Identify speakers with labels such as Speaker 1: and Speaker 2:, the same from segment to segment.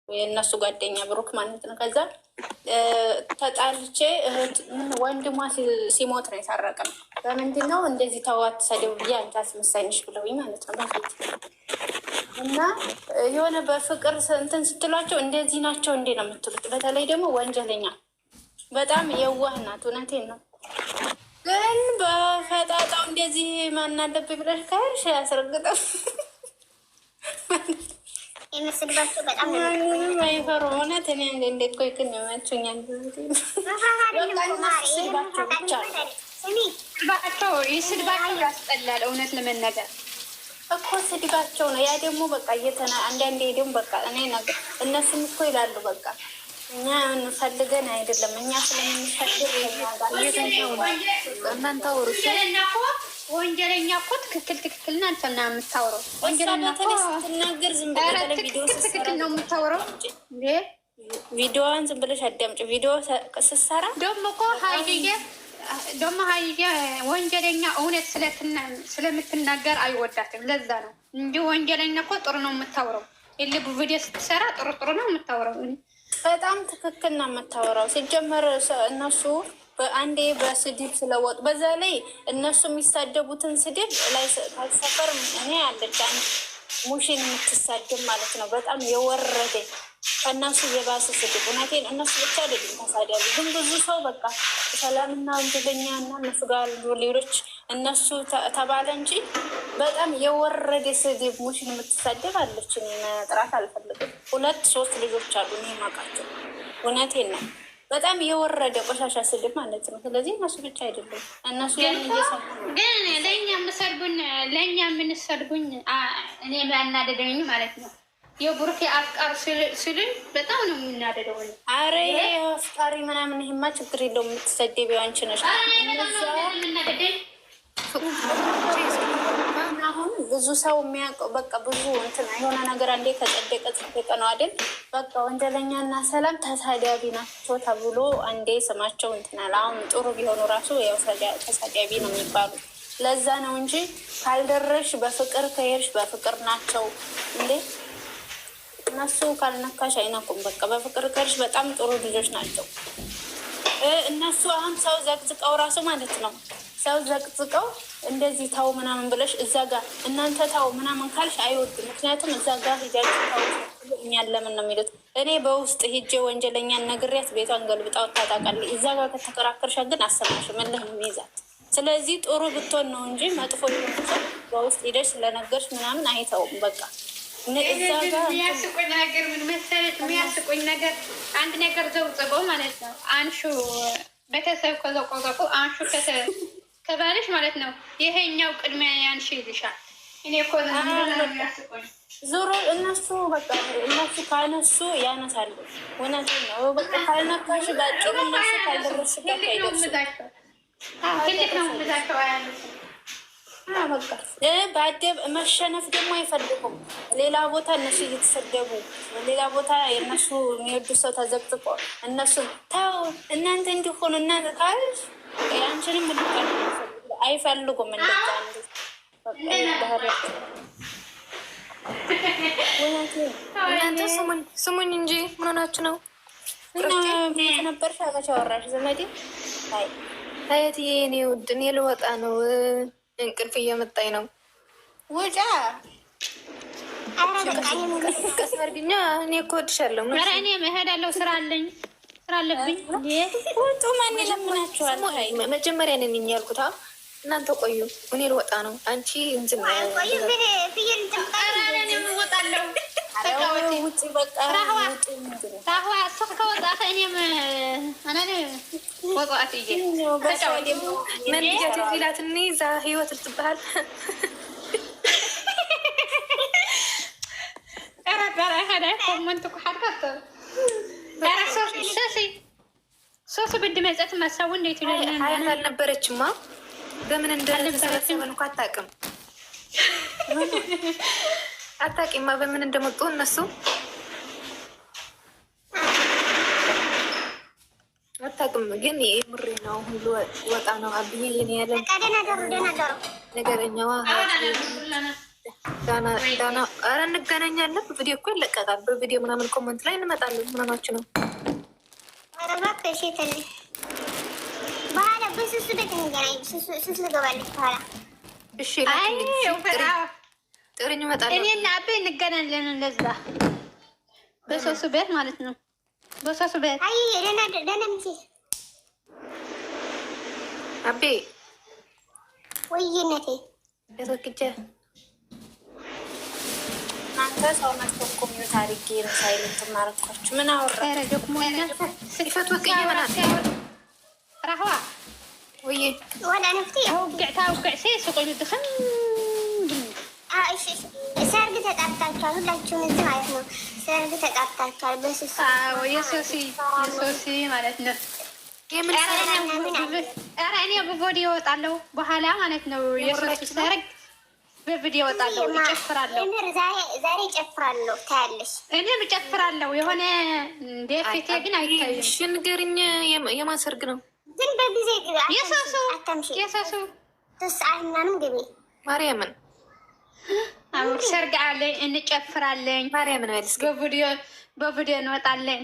Speaker 1: የእነሱ ጓደኛ ብሩክ ማለት ነው። ከዛ ተጣልቼ ወንድሟ ሲሞት ነው የታረቅነው። በምንድን ነው እንደዚህ ተዋት ሰደው ብዬ አንቺ አስመሳይ ነሽ ብለውኝ ማለት ነው በፊት እና የሆነ በፍቅር እንትን ስትሏቸው እንደዚህ ናቸው እንዴ ነው የምትሉት። በተለይ ደግሞ ወንጀለኛ በጣም የዋህ ናት። እውነቴን ነው። ግን በፈጣጣው እንደዚህ ማናለብኝ ብለሽ ካሄድሽ ያስረግጠው
Speaker 2: የምስልባቸው በጣም
Speaker 1: አይፈሩ። እውነት እኔ እንዴት ቆይ ግን ያመቹኛል። ስድባቸው ብቻ
Speaker 3: ስድባቸው ያስጠላል። እውነት ለመናገር
Speaker 1: እኮ ስድባቸው ነው። ያ ደግሞ በቃ አንዳንዴ ደግሞ በቃ እኔ ነገር እነሱም እኮ ይላሉ በቃ እኛ እንፈልገን አይደለም እኛ ስለምንፈልግ
Speaker 3: እናንተ ወሩ ወንጀለኛ እኮ ትክክል ናንተና የምታውረው
Speaker 1: ስትናገር ዝም
Speaker 3: ትክክል ነው የምታውረው።
Speaker 1: ቪዲዮዋን ዝም ብለሽ አዳምጪ። ቪዲዮ ስትሰራ
Speaker 3: ደግሞ ሀይዬ ወንጀለኛ እውነት ስለምትናገር አይወዳትም። ለዛ ነው እንጂ ወንጀለኛ እኮ ጥሩ ነው የምታውረው። የልብ ቪዲዮ ስትሰራ ጥሩ ነው የምታውረው።
Speaker 1: በጣም ትክክል ነው የምታወራው። ሲጀመር እነሱ በአንዴ በስድብ ስለወጡ በዛ ላይ እነሱ የሚሳደቡትን ስድብ ላይ ካልሰፈር እኔ ያለች አንድ ሙሽን የምትሳደብ ማለት ነው። በጣም የወረደ ከእነሱ የባሰ ስድብ። እውነቴን እነሱ ብቻ አይደሉም ተሳዳቢ፣ ግን ብዙ ሰው በቃ ሰላምና ወንጀለኛ እና መስጋል ሌሎች እነሱ ተባለ እንጂ በጣም የወረደ ስድብ ሙሽን የምትሳደብ አለች። ጥራት አልፈልግም። 2-3 ልጆች አሉ እኔ የማውቃቸው። እውነቴን ነው። በጣም የወረደ ቆሻሻ ስድብ ማለት ነው። ስለዚህ እነሱ ብቻ አይደሉም። እነሱ
Speaker 3: ግን ለእኛ የምንሰድቡኝ እኔ ያናደደኝ ማለት ነው የቡርኬ አፍቃር ስልን በጣም ነው የምናደደው።
Speaker 1: አረ ይሄ አፍቃሪ ምናምን ይሄማ ችግር የለውም። የምትሰደቢው አንቺ ነሽ። አሁን ብዙ ሰው የሚያውቀው በቃ ብዙ እንትን የሆነ ነገር አንዴ ከጸደቀ ነው አይደል? በቃ ወንጀለኛና ሰላም ተሳዳቢ ናቸው ተብሎ አንዴ ስማቸው እንትናል። አሁን ጥሩ ቢሆኑ ራሱ ያው ተሳዳቢ ነው የሚባሉ። ለዛ ነው እንጂ ካልደረሽ በፍቅር ከሄድሽ በፍቅር ናቸው እንዴ እነሱ። ካልነካሽ አይነኩም። በቃ በፍቅር ከሄድሽ በጣም ጥሩ ልጆች ናቸው እነሱ። አሁን ሰው ዘቅዝቀው ራሱ ማለት ነው ሰው ዘቅዝቀው እንደዚህ ታው ምናምን ብለሽ እዛ ጋር እናንተ ታው ምናምን ካልሽ አይወዱም። ምክንያቱም እዛ ጋር ሂጃችሁ ታው እኛን ለምን ነው የሚሉት? እኔ በውስጥ ሂጄ ወንጀለኛን ነግሬያት ቤቷን ገልብጣ ታውቃለች። እዛ ጋር ከተከራከርሻ ግን አሰማሽም እልህ ነው የሚይዛት። ስለዚህ ጥሩ ብትሆን ነው እንጂ መጥፎ ሰው በውስጥ ሂደሽ ስለነገርሽ ምናምን አይተውም። በቃ
Speaker 3: የሚያስቆኝ ነገር ምን መሰለሽ? የሚያስቆኝ ነገር አንድ ነገር ዘውጽበው ማለት ነው አንሹ ቤተሰብ ከዘቆዘቁ አንሹ ከባልሽ ማለት ነው ይሄኛው ቅድሚያ ያንሺ ይልሻል። እኔ እኮ የሚያስቆኝ
Speaker 1: ዞሮ እነሱ በቃ እነሱ ካነሱ ያነሳሉ። እውነቴን ነው። በቃ ካልነካሽ ባጭሩ እነሱ ካልደረስበት አይደርስም።
Speaker 3: ትልቅ ነው ምዛቸው አያነሱ
Speaker 1: በቃ በአደብ መሸነፍ ደግሞ አይፈልጉም። ሌላ ቦታ እነሱ እየተሰደቡ ሌላ ቦታ የእነሱ የሚወዱ ሰው ተዘቅዝቆ እነሱ ተው እናንተ እንዲሆኑ እናንተ ካልሽ አንቺንም አይፈልጉም። እንደዛ
Speaker 4: እናንተ ስሙኝ እንጂ ምን ሆናችሁ ነው?
Speaker 1: ቤት ነበር ሻቀቻ ወራሽ ዘመዴ
Speaker 4: አየትዬ እኔ ውድ እኔ ልወጣ ነው። እንቅልፍ እየመጣኝ ነው።
Speaker 1: ውጫ
Speaker 4: ቀስ አድርግኛ። እኔ እኮ እወድሻለሁ።
Speaker 3: ኧረ እኔ እሄዳለሁ። ስራ አለብኝ።
Speaker 1: ውጡ። ማን ይለምናችኋል?
Speaker 4: መጀመሪያ ነኝ ያልኩት። እናንተ ቆዩ። እኔ ልወጣ ነው። አንቺ እንትን
Speaker 3: እወጣለሁ።
Speaker 1: ውጭ በቃ
Speaker 3: ታህዋ እሱ ከወጣ እኔም ወጣት
Speaker 4: መንጃት ዚላት እኔ እዛ ህይወት ልትባሃል
Speaker 3: ሶስት ብድ መጸት ማሳቡ እንዴት
Speaker 4: ሀያት አልነበረችማ። በምን እንደተሰበሰበን እኮ አታውቂማ በምን እንደመጡ እነሱ አታውቅም። ግን የምሬ ነው። ሁሉ ወጣ ነው። አብዬ የኔ ያለ ነገረኛዋ ዳና ኧረ እንገናኛለን። በቪዲዮ እኮ ይለቀቃል። በቪዲዮ ምናምን ኮመንት ላይ እንመጣለን። ምናማችሁ ነው?
Speaker 2: ኧረ እባክሽ ትንሽ በኋላ በስሱ ቤት እንገናኝ። ስሱ ልገባለች በኋላ።
Speaker 4: እሺ ጥሪኝ እመጣለሁ።
Speaker 3: እኔና አቤ እንገናኛለን። እንደዛ በሶሱ ቤት ማለት ነው። በሶሱ ቤት
Speaker 2: አይ ደህና ምሴ
Speaker 4: አቤ
Speaker 2: ወይነቴ
Speaker 4: ያስወክጀ
Speaker 1: እናንተ ሰው መጥቶ እኮ ሚዩት አድርጌ ነው ሳይለንት ማረኳችሁ። ምን አወራ
Speaker 3: ደግሞ
Speaker 4: ሲፈት ወክየ መናት
Speaker 3: ራህዋ
Speaker 2: ወይ ወላ ነፍቲ
Speaker 3: ታውቅዕ ሱቁኝ ድኽም
Speaker 2: ሰርግ ተጣብታችኋል። ሁላችሁም እዚህ ማለት ነው። ሰርግ ተጣብታችኋል። በስሱ
Speaker 3: የሶሲ ማለት ነው። ኧረ እኔ በቪዲዮ እወጣለሁ በኋላ ማለት ነው። የሶሲ ሰርግ በቪዲዮ እወጣለሁ፣ እጨፍራለሁ።
Speaker 2: ዛሬ እጨፍራለሁ፣ ታያለሽ።
Speaker 3: እኔም እጨፍራለሁ። የሆነ እንደ ፊቴ ግን አይታይም።
Speaker 4: እሺ ንገሪኝ፣ የማን ሰርግ ነው?
Speaker 2: ግን በጊዜ
Speaker 3: የሶሱ
Speaker 2: 3 ሰዓት ምናምን ግቢ
Speaker 4: ማርያምን
Speaker 3: አሁን ሰርግ አለኝ፣ እንጨፍራለን።
Speaker 4: ማርያምን በል እስኪ
Speaker 3: በቪዲዮ እንወጣለን።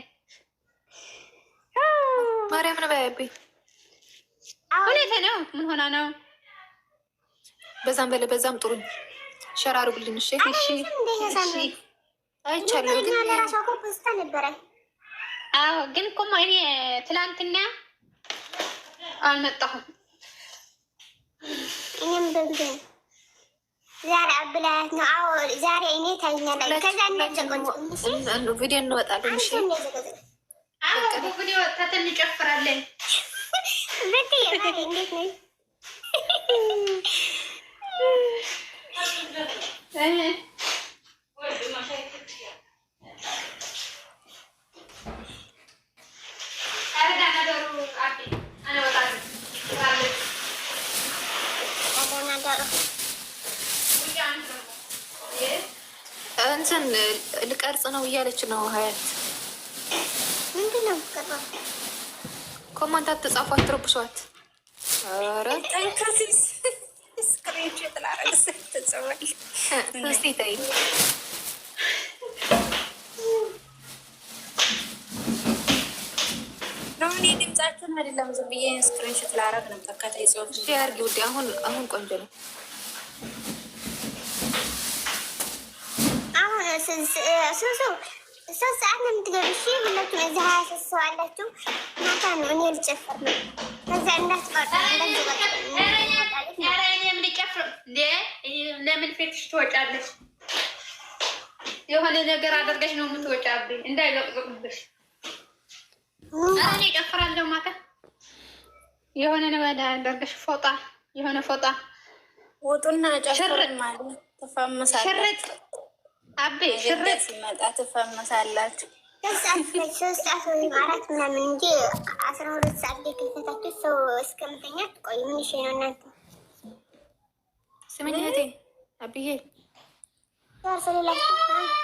Speaker 4: ማርያምን በያቤ
Speaker 3: ሁኔታ ነው። ምን ሆና ነው?
Speaker 4: በዛም በለ በዛም ጥሩኝ ሸር አድርጉልኝ። እሺ አይቻለሁ። ግን
Speaker 2: ለራሷ እኮ ፖስታ ነበረ።
Speaker 3: አዎ ግን እኮ እኔ ትላንትና አልመጣሁም።
Speaker 2: እኔም በጊዜ ዛሬ አብላት ነው። አዎ ዛሬ እኔ ታይኛለህ። ከዛ
Speaker 4: ቪዲዮ እንወጣለን። እሺ
Speaker 3: ቪዲዮ ወጥተን እንጨፍራለን።
Speaker 2: በቲ የማሪ እንዴት ነው?
Speaker 4: እንትን ልቀርጽ ነው እያለች ነው ሀያት።
Speaker 2: ምንድን ነው
Speaker 4: ኮማንት አትጻፉ፣ አትረብሿት። ኧረ
Speaker 1: ስክሪንሾት ላረግ ስትጽወል
Speaker 4: እስኪ ተይ።
Speaker 1: እኔ ድምጻችሁን አይደለም ዝም ብዬ ስክሪንሾት ላረግ ነው። ተከታይ ጽሁፍ
Speaker 4: እሺ አድርጊ ውዴ። አሁን ቆንጆ ነው።
Speaker 2: አሁን ሱሱ 3 ሰዓት ነው የምትገቢ። እሺ ሁላችሁም እዚህ 23 ሰው አላችሁ። ማታ ነው እኔ ልጨፍር ነው። ከዛ እንዳትቆጣ
Speaker 3: ለምን ፊትሽ ትወጫለሽ? የሆነ ነገር አድርገሽ ነው የምትወጫብኝ፣ እንዳይዘቅዝቅብሽ። እኔ እጨፍራለሁ ማታ የሆነ ነገር አድርገሽ ፎጣ፣ የሆነ ፎጣ
Speaker 1: ውጡና ጨፍር ማለት ተፈመሳለች።
Speaker 3: ሽርጥ አቤ ሽርጥ
Speaker 1: ሲመጣ ትፈመሳላችሁ።
Speaker 2: 3 ሰዓት ወይም 4 ምናምን እንጂ 12 ሰዓት ላይ ከፈታችሁ ሰው እስከምተኛ ትቆይ። ምን ይሽ ነው እናንተ?
Speaker 4: ስምኝ እህቴ አብዬ
Speaker 2: ያርሰላችሁ